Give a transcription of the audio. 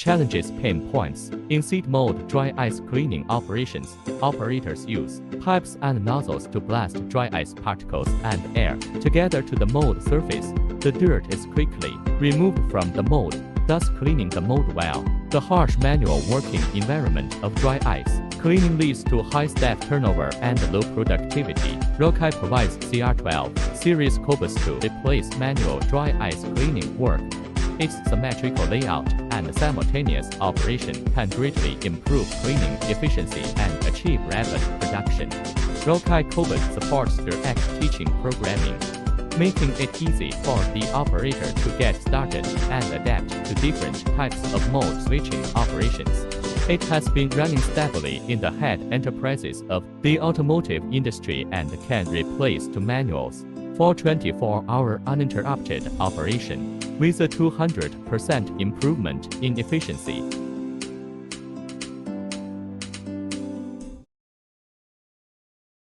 challenges pain points. In seed mode dry ice cleaning operations, operators use pipes and nozzles to blast dry ice particles and air together to the mold surface. The dirt is quickly removed from the mold, thus cleaning the mold well. The harsh manual working environment of dry ice cleaning leads to high staff turnover and low productivity. ROKAE provides CR12 series Cobots to replace manual dry ice cleaning work. Its symmetrical layout and simultaneous operation can greatly improve cleaning efficiency and achieve rapid production. ROKAE Cobot supports direct teaching programming, making it easy for the operator to get started and adapt to different types of mode switching operations. It has been running steadily in the head enterprises of the automotive industry and can replace two manuals for 24-hour uninterrupted operation, with a 200% improvement in efficiency.